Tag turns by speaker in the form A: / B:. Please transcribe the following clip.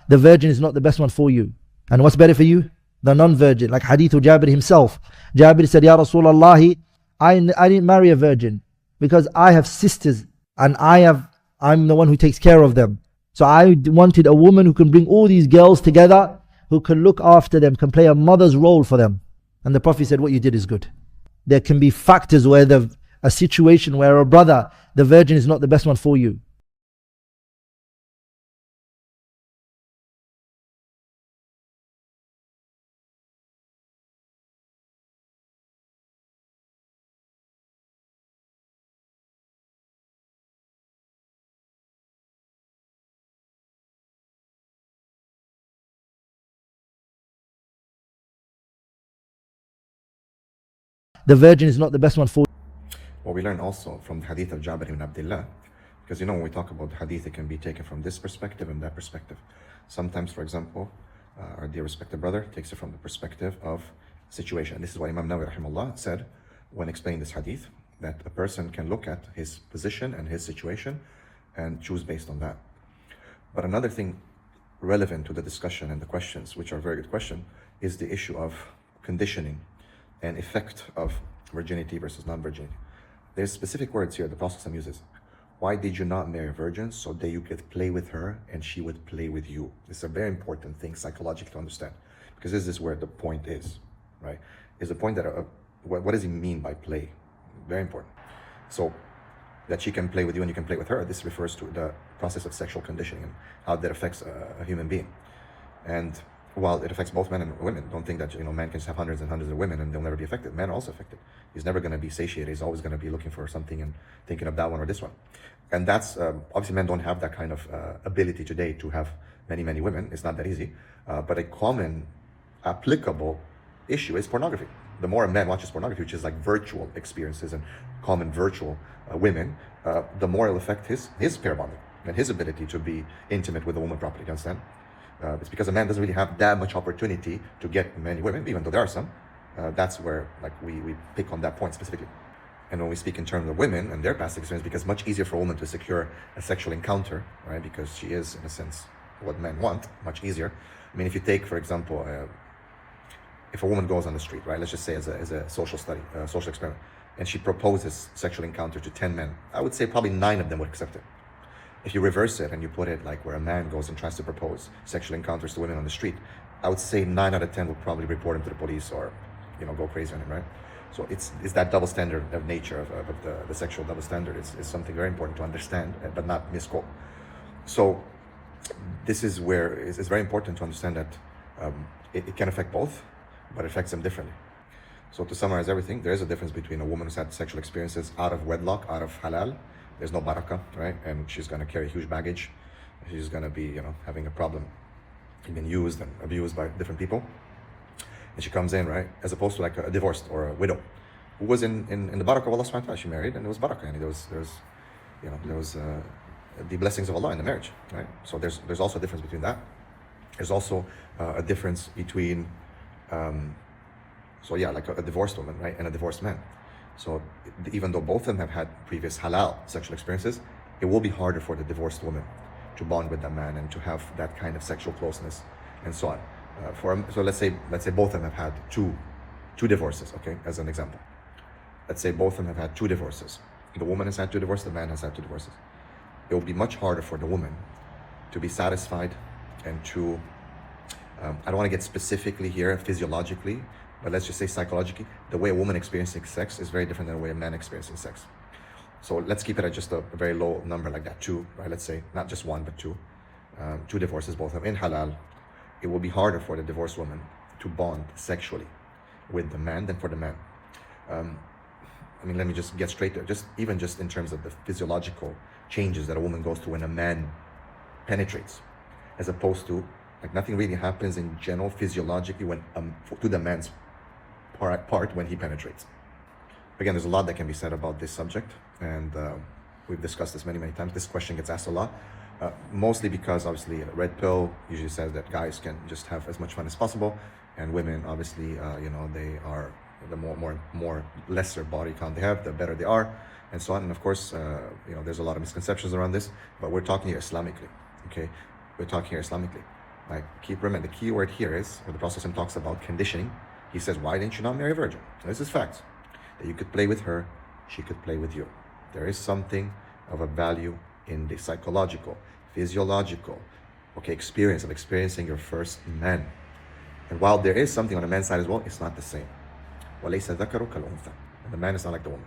A: the virgin is not the best one for you. And what's better for you? The non-virgin. Like hadith of Jabbir himself. Jabbir said, Ya Rasulullah, I didn't marry a virgin because I have sisters and I'm the one who takes care of them. So I wanted a woman who can bring all these girls together, who can look after them, can play a mother's role for them. And the Prophet said, what you did is good. There can be factors where a situation where a brother, the virgin is not the best one for you. The virgin is not the best one for you.
B: What we learn also from the hadith of Jabbir ibn Abdullah, because when we talk about hadith, it can be taken from this perspective and that perspective. Sometimes, for example, our dear respected brother takes it from the perspective of situation. This is what Imam Nawawi rahimahullah said when explaining this hadith, that a person can look at his position and his situation and choose based on that. But another thing relevant to the discussion and the questions, which are a very good question, is the issue of conditioning and effect of virginity versus non-virginity. There's specific words here the Prophet uses. Why did you not marry a virgin? So that you could play with her and she would play with you. This is a very important thing psychologically to understand, because this is where the point is, right? Is the point that what does he mean by play? Very important. So that she can play with you and you can play with her, this refers to the process of sexual conditioning and how that affects a human being. And while it affects both men and women, don't think that man can just have hundreds and hundreds of women and they'll never be affected. Men are also affected. He's never going to be satiated. He's always going to be looking for something and thinking of that one or this one. And that's obviously men don't have that kind of ability today to have many women. It's not that easy. But a common applicable issue is pornography. The more a man watches pornography, which is like virtual experiences and common virtual women, the more it'll affect his pair bonding and his ability to be intimate with a woman properly. Do you understand? It's because a man doesn't really have that much opportunity to get many women, even though there are some. That's where we pick on that point specifically. And when we speak in terms of women and their past experience, because it's much easier for a woman to secure a sexual encounter, right? Because she is, in a sense, what men want, much easier. I mean, if you take, for example, if a woman goes on the street, right? Let's just say as a social study, social experiment, and she proposes sexual encounter to 10 men, I would say probably 9 of them would accept it. If you reverse it and you put it like where a man goes and tries to propose sexual encounters to women on the street, I would say 9 out of 10 will probably report him to the police or, go crazy on him, right? So it's that double standard of nature of the sexual double standard is something very important to understand, but not misquote. So this is where it's very important to understand that it can affect both, but it affects them differently. So to summarize everything, there is a difference between a woman who's had sexual experiences out of wedlock, out of halal. There's no barakah, right? And she's going to carry huge baggage. She's going to be, having a problem, being used and abused by different people. And she comes in, right? As opposed to like a divorced or a widow who was in the barakah of Allah subhanahu wa ta'ala. She married and there was barakah, and there was the blessings of Allah in the marriage, right? So there's also a difference between that. There's also a difference between, like a divorced woman, right? And a divorced man. So even though both of them have had previous halal sexual experiences, it will be harder for the divorced woman to bond with that man and to have that kind of sexual closeness and so on. So let's say both of them have had two divorces, okay, as an example. Let's say both of them have had 2 divorces. The woman has had 2 divorces, the man has had 2 divorces. It will be much harder for the woman to be satisfied and to, I don't want to get specifically here physiologically, but let's just say psychologically, the way a woman experiencing sex is very different than the way a man experiencing sex. So let's keep it at just a very low number like that, 2, right? Let's say not just 1, but 2. 2 divorces, both of them in halal. It will be harder for the divorced woman to bond sexually with the man than for the man. Let me just get straight there. Even in terms of the physiological changes that a woman goes through when a man penetrates, as opposed to nothing really happens in general physiologically when to the man's part when he penetrates. Again, there's a lot that can be said about this subject, and we've discussed this many times. This question gets asked a lot, mostly because obviously a red pill usually says that guys can just have as much fun as possible, and women obviously they are the more lesser body count they have, the better they are, and so on. And of course, there's a lot of misconceptions around this, but we're talking here Islamically, okay? We're talking here Islamically. Like, keep remembering, the key word here is, where the Prophet talks about conditioning, he says, why didn't you not marry a virgin? This is fact. That you could play with her, she could play with you. There is something of a value in the psychological, physiological, experience of experiencing your first man. And while there is something on the man's side as well, it's not the same. وَلَيْسَ ذَكَرُ كَالْأُنْثَى. And the man is not like the woman.